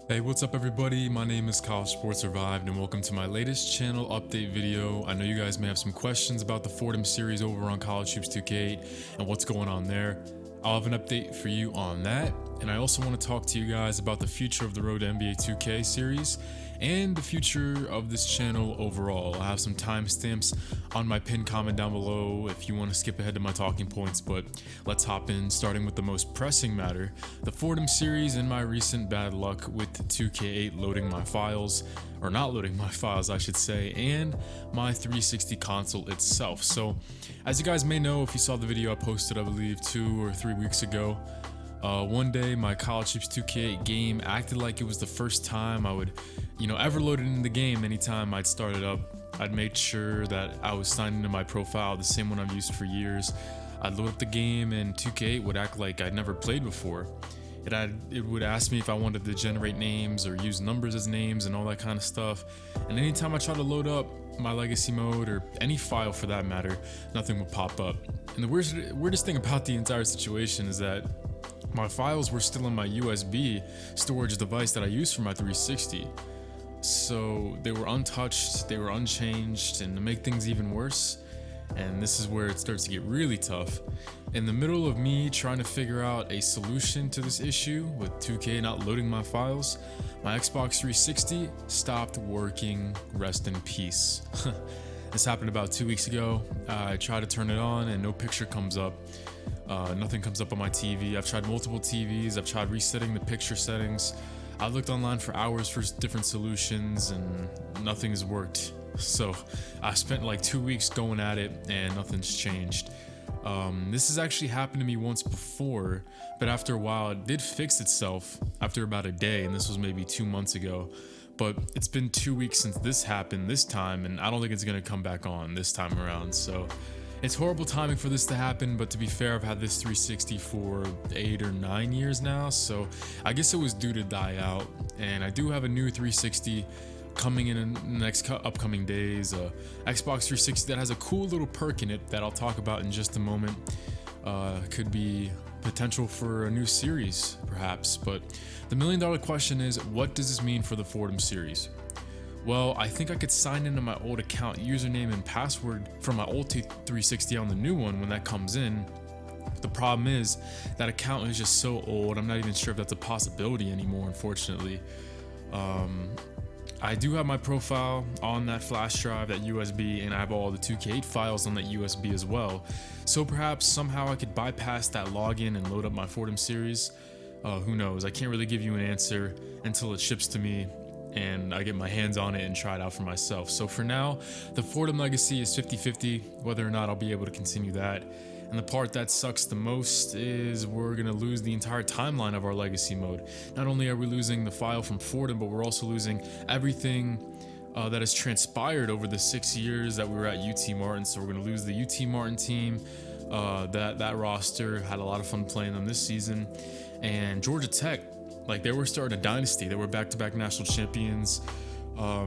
Hey, what's up everybody? My name is CollegeSportsREVIVED and welcome to my latest channel update video. I know you guys may have some questions about the Fordham series over on College Hoops 2K8 and what's going on there. I'll have an update for you on that, and I also want to talk to you guys about the future of the Road to NBA 2K series and the future of this channel overall. I have some timestamps on my pinned comment down below if you want to skip ahead to my talking points, but let's hop in, starting with the most pressing matter, the Fordham series and my recent bad luck with 2K8 loading my files, or not loading my files I should say, and my 360 console itself. So as you guys may know, if you saw the video I posted I believe 2 or 3 weeks ago, one day my College Hoops 2K8 game acted like it was the first time I would ever load it in the game. Anytime I'd start it up, I'd make sure that I was signed into my profile, the same one I've used for years. I'd load up the game and 2K8 would act like I'd never played before. It would ask me if I wanted to generate names or use numbers as names and all that kind of stuff. And anytime I tried to load up my legacy mode or any file for that matter, nothing would pop up. And the weirdest thing about the entire situation is that my files were still on my USB storage device that I use for my 360. So they were untouched, they were unchanged, and to make things even worse, and this is where it starts to get really tough, in the middle of me trying to figure out a solution to this issue with 2K not loading my files, my Xbox 360 stopped working. Rest in peace. This happened about 2 weeks ago. I tried to turn it on and no picture comes up. Nothing comes up on my TV. I've tried multiple TVs, I've tried resetting the picture settings. I looked online for hours for different solutions and nothing has worked. So I spent like 2 weeks going at it and nothing's changed. This has actually happened to me once before, but after a while it did fix itself after about a day, and this was maybe 2 months ago. But it's been 2 weeks since this happened this time, and I don't think it's gonna come back on this time around. So it's horrible timing for this to happen, but to be fair, I've had this 360 for 8 or 9 years now, so I guess it was due to die out. And I do have a new 360 coming in the next upcoming days, Xbox 360 that has a cool little perk in it that I'll talk about in just a moment. Could be potential for a new series perhaps, but the $1,000,000 question is, what does this mean for the Fordham series? Well, I think I could sign into my old account username and password from my old 360 on the new one when that comes in. The problem is that account is just so old, I'm not even sure if that's a possibility anymore, unfortunately. I do have my profile on that flash drive, that USB, and I have all the 2K8 files on that USB as well. So perhaps somehow I could bypass that login and load up my Fordham series. Who knows? I can't really give you an answer until it ships to me and I get my hands on it and try it out for myself. So for now, the Fordham legacy is 50-50, whether or not I'll be able to continue that. And the part that sucks the most is we're gonna lose the entire timeline of our legacy mode. Not only are we losing the file from Fordham, but we're also losing everything that has transpired over the 6 years that we were at UT Martin. So we're gonna lose the UT Martin team. That roster had a lot of fun playing them this season. And Georgia Tech, like, they were starting a dynasty. They were back-to-back national champions. All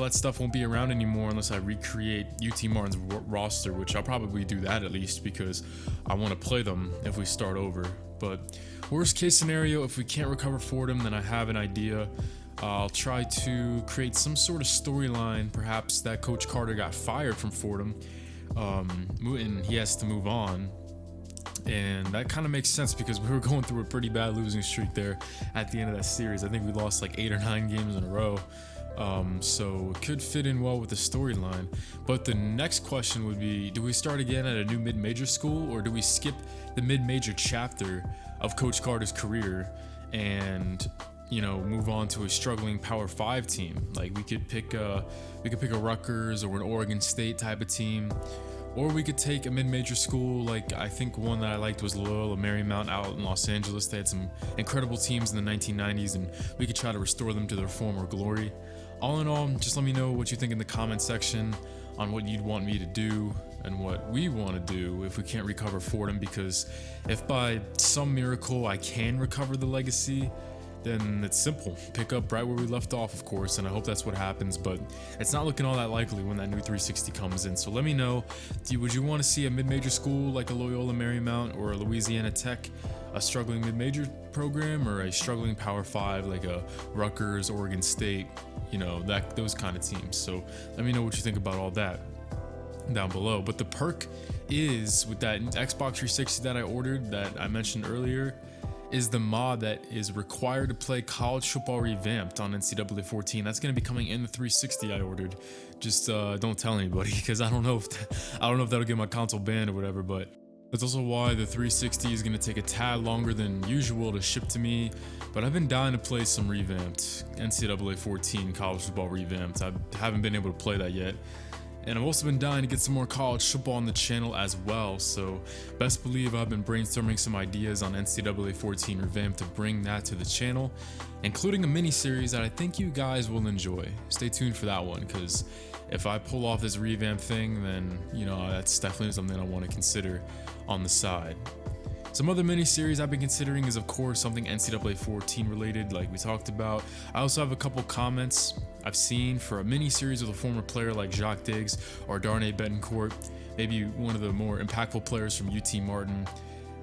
that stuff won't be around anymore unless I recreate UT Martin's roster, which I'll probably do that at least because I want to play them if we start over. But worst case scenario, if we can't recover Fordham, then I have an idea. I'll try to create some sort of storyline, perhaps that Coach Carter got fired from Fordham, and he has to move on. And that kind of makes sense because we were going through a pretty bad losing streak there at the end of that series. I think we lost like 8 or 9 games in a row. So it could fit in well with the storyline. But the next question would be, do we start again at a new mid-major school, or do we skip the mid-major chapter of Coach Carter's career and move on to a struggling Power 5 team? Like, we could pick a Rutgers or an Oregon State type of team. Or we could take a mid-major school, like I think one that I liked was Loyola Marymount out in Los Angeles. They had some incredible teams in the 1990s, and we could try to restore them to their former glory. All in all, just let me know what you think in the comment section on what you'd want me to do and what we want to do if we can't recover Fordham, because if by some miracle I can recover the legacy, then it's simple. Pick up right where we left off, of course, and I hope that's what happens, but it's not looking all that likely when that new 360 comes in. So let me know, would you want to see a mid-major school like a Loyola Marymount or a Louisiana Tech a struggling mid-major program or a struggling Power 5 like a Rutgers, Oregon State, those kind of teams. So let me know what you think about all that down below. But the perk is with that Xbox 360 that I ordered that I mentioned earlier is the mod that is required to play College Football Revamped on NCAA 14. That's going to be coming in the 360 I ordered. Just don't tell anybody, because I don't know if that'll get my console banned or whatever. But that's also why the 360 is going to take a tad longer than usual to ship to me. But I've been dying to play some revamped NCAA 14 College Football Revamped. I haven't been able to play that yet. And I've also been dying to get some more college football on the channel as well, so best believe I've been brainstorming some ideas on NCAA 14 Revamped to bring that to the channel, including a mini-series that I think you guys will enjoy. Stay tuned for that one, because if I pull off this revamp thing, then, that's definitely something I want to consider on the side. Some other mini-series I've been considering is, of course, something NCAA 14 related, like we talked about. I also have a couple comments I've seen for a mini-series with a former player like Jacques Diggs or Darnay Betancourt, maybe one of the more impactful players from UT Martin,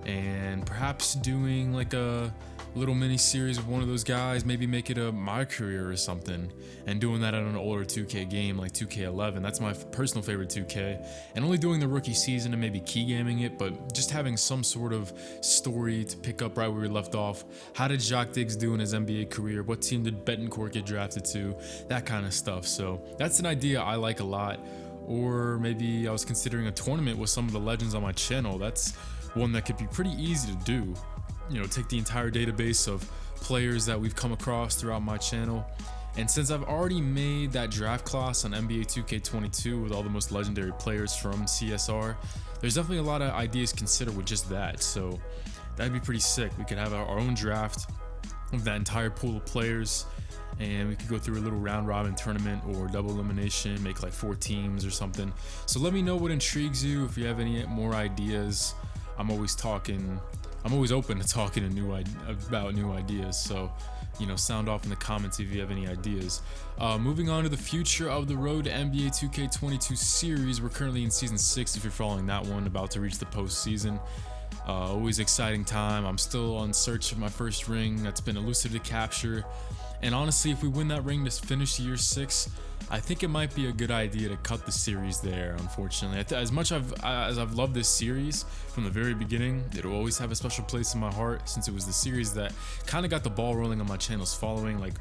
and perhaps doing like a little mini-series with one of those guys, maybe make it a My Career or something, and doing that on an older 2K game like 2K11. That's my personal favorite 2K, and only doing the rookie season and maybe key gaming it, but just having some sort of story to pick up right where we left off. How did Jacques Diggs do in his NBA career? What team did Betancourt get drafted to? That kind of stuff. So that's an idea I like a lot. Or maybe I was considering a tournament with some of the legends on my channel. That's one that could be pretty easy to do. Take the entire database of players that we've come across throughout my channel. And since I've already made that draft class on NBA 2K22 with all the most legendary players from CSR, there's definitely a lot of ideas to consider with just that. So that'd be pretty sick. We could have our own draft of that entire pool of players, and we could go through a little round robin tournament or double elimination, make like 4 teams or something. So let me know what intrigues you. If you have any more ideas, I'm always open to talking about new ideas. So, sound off in the comments if you have any ideas. Moving on to the future of the Road to NBA 2K22 series. We're currently in season 6 if you're following that one, about to reach the postseason. Always exciting time. I'm still on search of my first ring that's been elusive to capture. And honestly, if we win that ring to finish year 6, I think it might be a good idea to cut the series there, unfortunately. As much as I've loved this series from the very beginning, it'll always have a special place in my heart, since it was the series that kind of got the ball rolling on my channel's following. Like,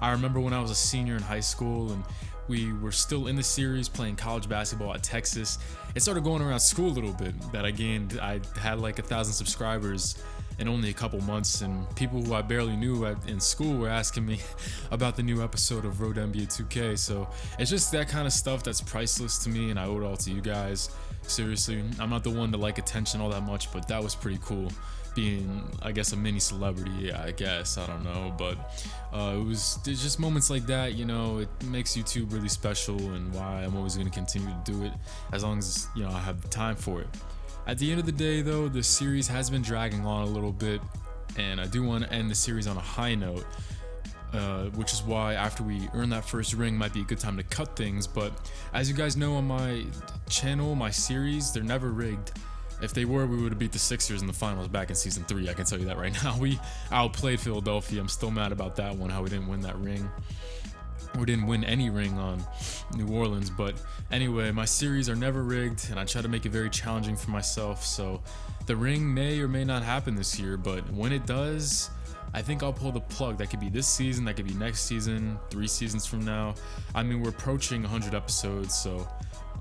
I remember when I was a senior in high school and we were still in the series playing college basketball at Texas. It started going around school a little bit that I had like 1,000 subscribers in only a couple months, and people who I barely knew in school were asking me about the new episode of Road NBA 2K. So it's just that kind of stuff that's priceless to me, and I owe it all to you guys. Seriously, I'm not the one to like attention all that much, but that was pretty cool, being, I guess, a mini celebrity. I don't know, but there's just moments like that, it makes YouTube really special, and why I'm always going to continue to do it as long as I have the time for it. At the end of the day, though, the series has been dragging on a little bit, and I do want to end the series on a high note, which is why after we earn that first ring might be a good time to cut things. But as you guys know, on my channel, my series, they're never rigged. If they were, we would have beat the Sixers in the finals back in season 3. I can tell you that right now. We outplayed Philadelphia. I'm still mad about that one, how we didn't win that ring. We didn't win any ring on New Orleans. But anyway, my series are never rigged, and I try to make it very challenging for myself. So the ring may or may not happen this year, but when it does, I think I'll pull the plug. That could be this season, that could be next season, 3 seasons from now. I mean, we're approaching 100 episodes, so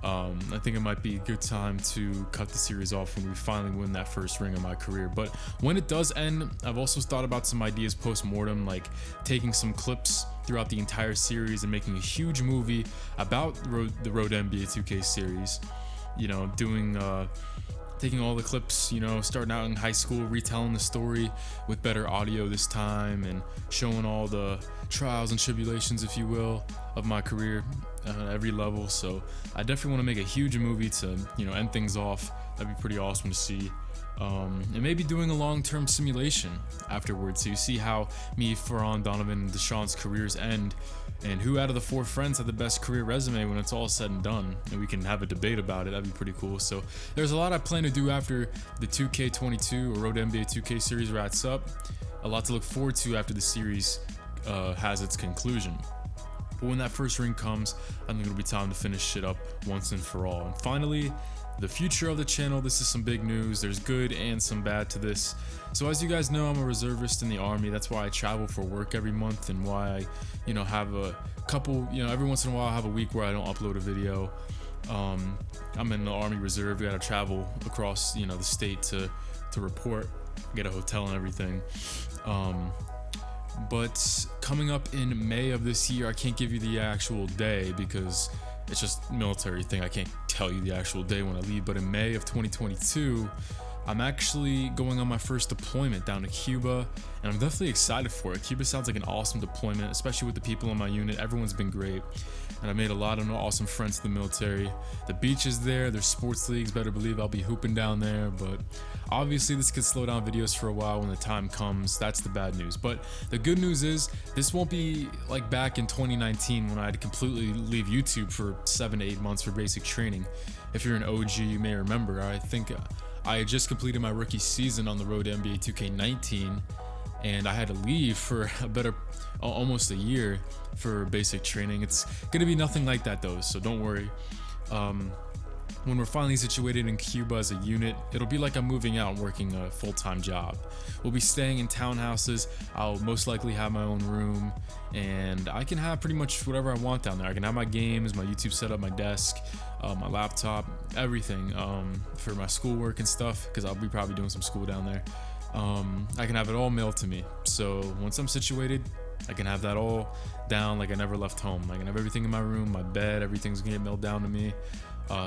I think it might be a good time to cut the series off when we finally win that first ring of my career. But when it does end, I've also thought about some ideas post-mortem, like taking some clips throughout the entire series and making a huge movie about the Road to NBA 2K series. Taking all the clips, starting out in high school, retelling the story with better audio this time, and showing all the trials and tribulations, if you will, of my career at every level. So I definitely want to make a huge movie to, end things off. That'd be pretty awesome to see. and maybe doing a long-term simulation afterwards, so you see how me, Ferran, Donovan, and Deshaun's careers end, and who out of the 4 friends had the best career resume when it's all said and done, and we can have a debate about it. That'd be pretty cool. So there's a lot I plan to do after the 2K22 or Road to NBA 2K series wraps up. A lot to look forward to after the series has its conclusion. But when that first ring comes, I think it'll be time to finish shit up once and for all. And finally, the future of the channel. This is some big news. There's good and some bad to this. So as you guys know, I'm a reservist in the Army. That's why I travel for work every month, and why I, have a couple, every once in a while I have a week where I don't upload a video. I'm in the Army Reserve. We gotta travel across, the state to report, get a hotel and everything. But coming up in May of this year, I can't give you the actual day because it's just military thing. I can't tell you the actual day when I leave, but in May of 2022, I'm actually going on my first deployment down to Cuba, and I'm definitely excited for it. Cuba sounds like an awesome deployment, especially with the people in my unit. Everyone's been great, and I made a lot of awesome friends in the military. The beach is there, there's sports leagues, better believe I'll be hooping down there, but obviously this could slow down videos for a while when the time comes. That's the bad news. But the good news is this won't be like back in 2019 when I had to completely leave YouTube for 7 to 8 months for basic training. If you're an OG, you may remember, I think I had just completed my rookie season on the road to NBA 2K19, and I had to leave for almost a year for basic training. It's gonna be nothing like that though, so don't worry. When we're finally situated in Cuba as a unit, it'll be like I'm moving out and working a full-time job. We'll be staying in townhouses. I'll most likely have my own room, and I can have pretty much whatever I want down there. I can have my games, my YouTube setup, my desk, my laptop, everything for my schoolwork and stuff, because I'll be probably doing some school down there. I can have it all mailed to me. So once I'm situated, I can have that all down like I never left home. I can have everything in my room, my bed, everything's gonna get mailed down to me,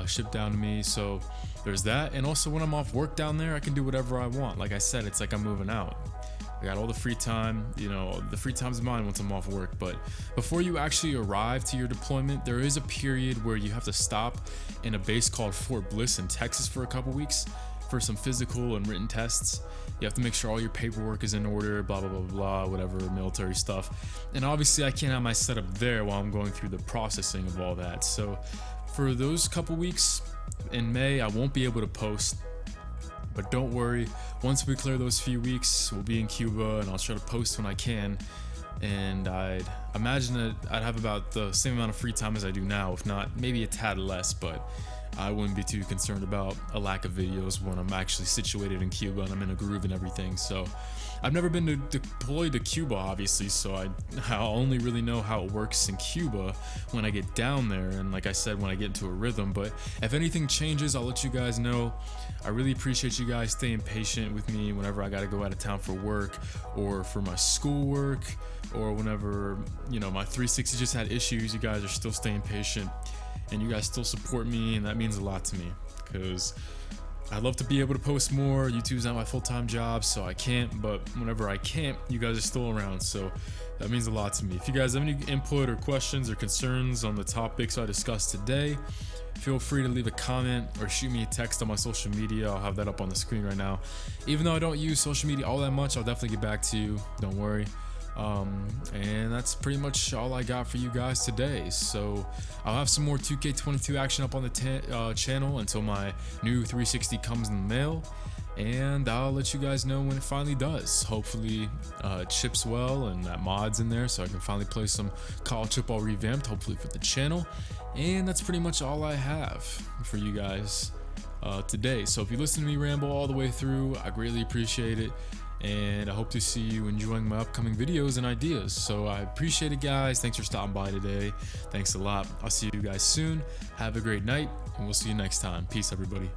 shipped down to me. So there's that. And also when I'm off work down there, I can do whatever I want. Like I said, it's like I'm moving out. I got all the free time, the free time's mine once I'm off work. But before you actually arrive to your deployment, there is a period where you have to stop in a base called Fort Bliss in Texas for a couple weeks for some physical and written tests. You have to make sure all your paperwork is in order, blah, blah, blah, blah, whatever, military stuff. And obviously I can't have my setup there while I'm going through the processing of all that. So for those couple weeks in May, I won't be able to post. But don't worry, once we clear those few weeks, we'll be in Cuba, and I'll try to post when I can. And I'd imagine that I'd have about the same amount of free time as I do now, if not maybe a tad less, but I wouldn't be too concerned about a lack of videos when I'm actually situated in Cuba and I'm in a groove and everything. So I've never been deployed to Cuba, obviously, so I'll only really know how it works in Cuba when I get down there, and like I said, when I get into a rhythm. But if anything changes, I'll let you guys know. I really appreciate you guys staying patient with me whenever I gotta go out of town for work or for my schoolwork, or whenever my 360 just had issues. You guys are still staying patient, and you guys still support me, and that means a lot to me, because I'd love to be able to post more. YouTube's not my full-time job, so I can't, but whenever I can't, you guys are still around, so that means a lot to me. If you guys have any input or questions or concerns on the topics I discussed today, feel free to leave a comment or shoot me a text on my social media. I'll have that up on the screen right now. Even though I don't use social media all that much, I'll definitely get back to you, don't worry. And that's pretty much all I got for you guys today. So I'll have some more 2K22 action up on the channel until my new 360 comes in the mail, and I'll let you guys know when it finally does. Hopefully it ships well and that mod's in there, so I can finally play some College Football Revamped, hopefully for the channel. And that's pretty much all I have for you guys today. So if you listen to me ramble all the way through, I greatly appreciate it. And I hope to see you enjoying my upcoming videos and ideas. So I appreciate it, guys. Thanks for stopping by today. Thanks a lot. I'll see you guys soon. Have a great night, and we'll see you next time. Peace, everybody.